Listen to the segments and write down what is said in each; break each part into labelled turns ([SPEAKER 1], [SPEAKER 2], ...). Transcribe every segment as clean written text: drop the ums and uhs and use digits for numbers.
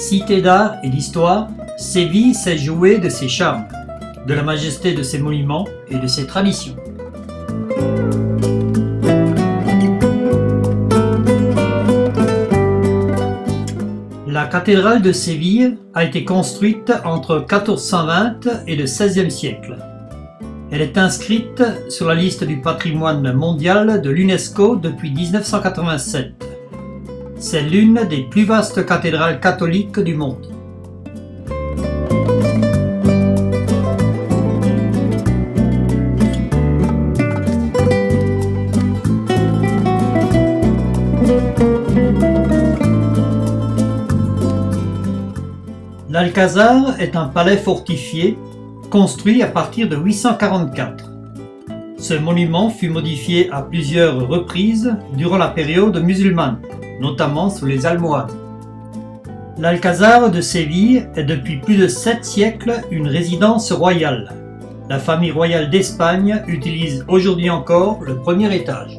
[SPEAKER 1] Cité d'art et d'histoire, Séville sait jouer de ses charmes, de la majesté de ses monuments et de ses traditions. La cathédrale de Séville a été construite entre 1420 et le XVIe siècle. Elle est inscrite sur la liste du patrimoine mondial de l'UNESCO depuis 1987. C'est l'une des plus vastes cathédrales catholiques du monde. L'Alcazar est un palais fortifié construit à partir de 844. Ce monument fut modifié à plusieurs reprises durant la période musulmane, notamment sous les Almohades. L'Alcazar de Séville est depuis plus de 7 siècles une résidence royale. La famille royale d'Espagne utilise aujourd'hui encore le premier étage.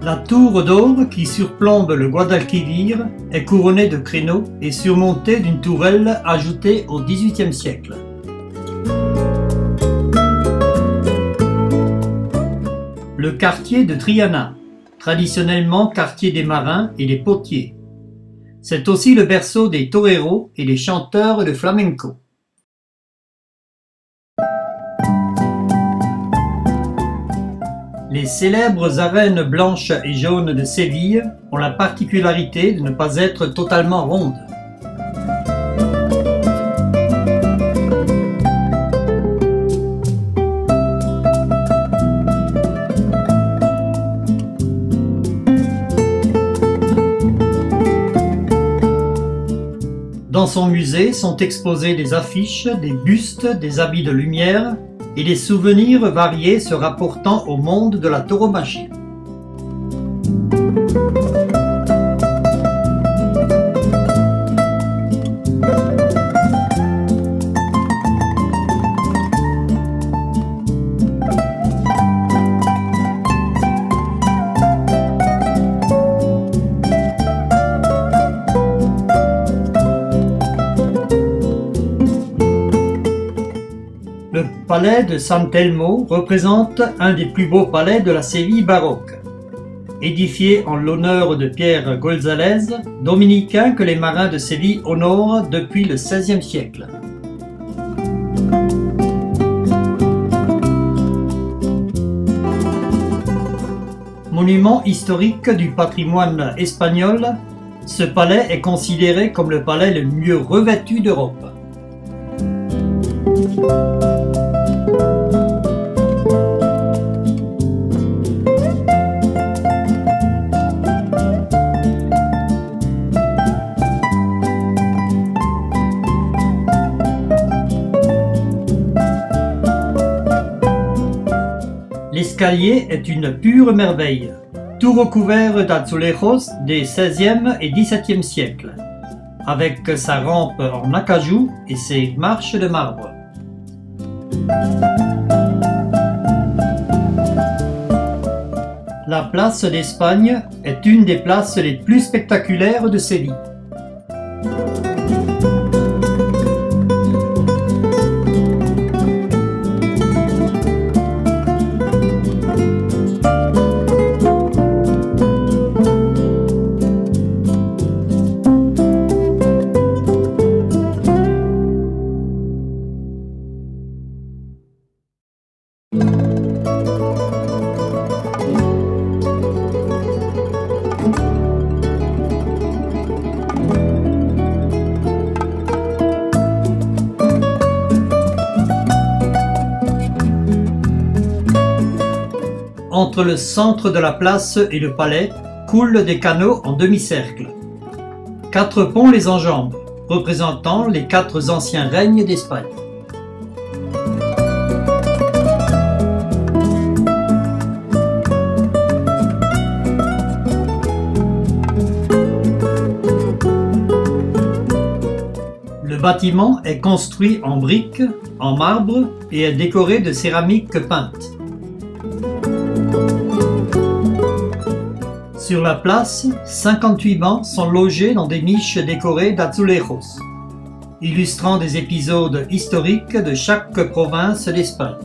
[SPEAKER 1] La tour d'or qui surplombe le Guadalquivir est couronnée de créneaux et surmontée d'une tourelle ajoutée au XVIIIe siècle. Le quartier de Triana, traditionnellement quartier des marins et des potiers. C'est aussi le berceau des toreros et des chanteurs de flamenco. Les célèbres arènes blanches et jaunes de Séville ont la particularité de ne pas être totalement rondes. Dans son musée sont exposés des affiches, des bustes, des habits de lumière et des souvenirs variés se rapportant au monde de la tauromachie. Le palais de San Telmo représente un des plus beaux palais de la Séville baroque. Édifié en l'honneur de Pierre González, dominicain que les marins de Séville honorent depuis le XVIe siècle. Monument historique du patrimoine espagnol, ce palais est considéré comme le palais le mieux revêtu d'Europe. L'escalier est une pure merveille, tout recouvert d'azulejos des XVIe et XVIIe siècles, avec sa rampe en acajou et ses marches de marbre. La place d'Espagne est une des places les plus spectaculaires de Séville. Entre le centre de la place et le palais coulent des canaux en demi-cercle. 4 ponts les enjambent, représentant les 4 anciens règnes d'Espagne. Le bâtiment est construit en briques, en marbre et est décoré de céramique peinte. Sur la place, 58 bancs sont logés dans des niches décorées d'azulejos, illustrant des épisodes historiques de chaque province d'Espagne.